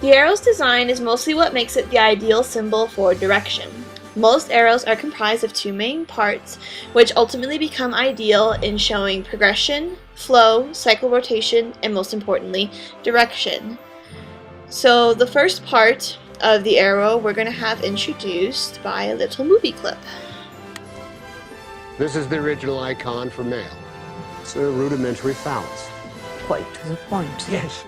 The arrow's design is mostly what makes it the ideal symbol for direction. Most arrows are comprised of two main parts, which ultimately become ideal in showing progression, flow, cycle rotation, and most importantly, direction. So the first part of the arrow we're going to have introduced by a little movie clip. This is the original icon for mail. It's a rudimentary phallus. Quite to the point. Yes.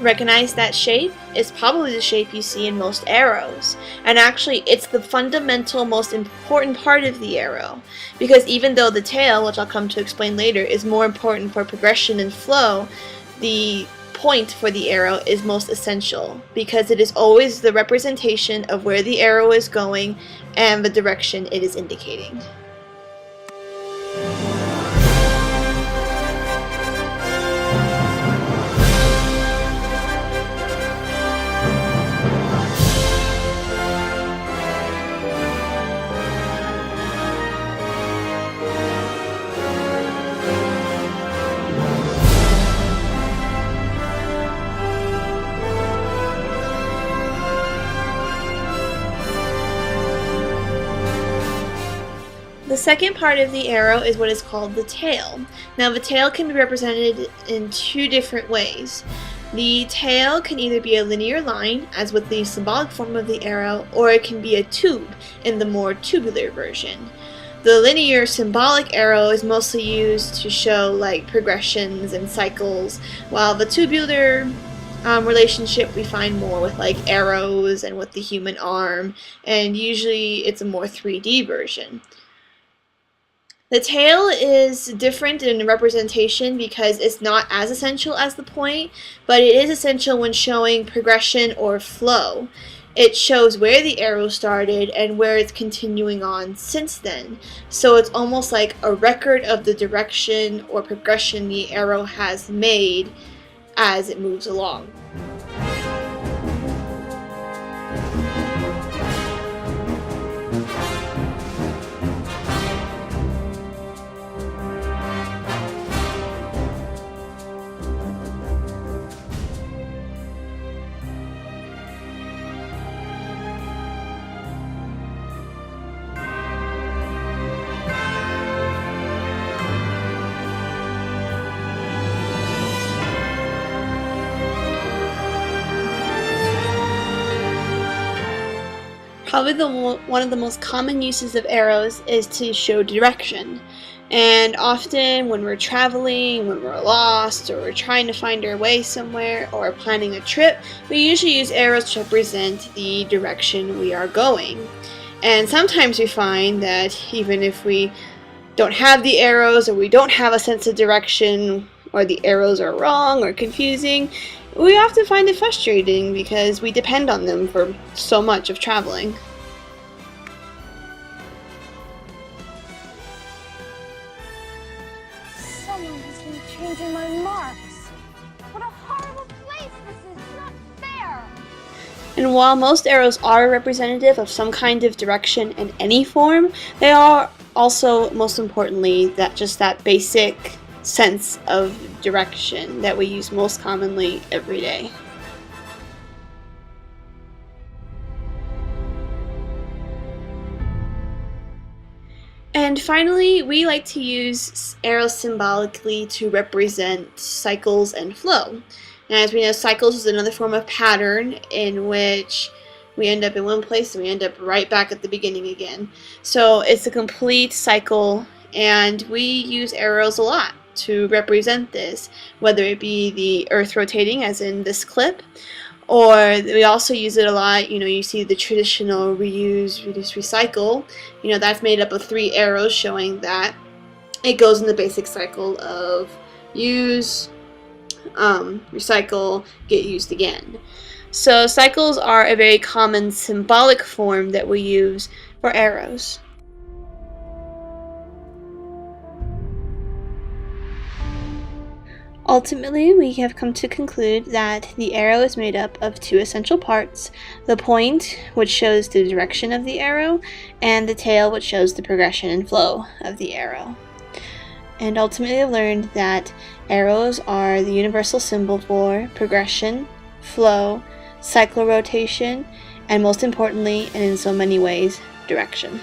Recognize that shape? It's probably the shape you see in most arrows. And actually, it's the fundamental, most important part of the arrow. Because even though the tail, which I'll come to explain later, is more important for progression and flow, the point for the arrow is most essential. Because it is always the representation of where the arrow is going and the direction it is indicating. The second part of the arrow is what is called the tail. Now the tail can be represented in two different ways. The tail can either be a linear line, as with the symbolic form of the arrow, or it can be a tube in the more tubular version. The linear symbolic arrow is mostly used to show like progressions and cycles, while the tubular relationship we find more with like arrows and with the human arm, and usually it's a more 3D version. The tail is different in representation because it's not as essential as the point, but it is essential when showing progression or flow. It shows where the arrow started and where it's continuing on since then. So it's almost like a record of the direction or progression the arrow has made as it moves along. Probably one of the most common uses of arrows is to show direction. And often when we're traveling, when we're lost, or we're trying to find our way somewhere, or planning a trip, we usually use arrows to represent the direction we are going. And sometimes we find that even if we don't have the arrows, or we don't have a sense of direction, or the arrows are wrong or confusing, we often find it frustrating because we depend on them for so much of traveling. Someone has been changing my marks. What a horrible place this is. Not fair. And while most arrows are representative of some kind of direction in any form, they are also, most importantly, that basic sense of direction that we use most commonly every day. And finally, we like to use arrows symbolically to represent cycles and flow. And as we know, cycles is another form of pattern in which we end up in one place and we end up right back at the beginning again. So it's a complete cycle, and we use arrows a lot to represent this, whether it be the Earth rotating, as in this clip, or we also use it a lot, you see the traditional reuse, reduce, recycle, that's made up of 3 arrows showing that it goes in the basic cycle of use, recycle, get used again. So cycles are a very common symbolic form that we use for arrows. Ultimately, we have come to conclude that the arrow is made up of 2 essential parts: the point, which shows the direction of the arrow, and the tail, which shows the progression and flow of the arrow. And ultimately, I've learned that arrows are the universal symbol for progression, flow, cyclorotation, and most importantly, and in so many ways, direction.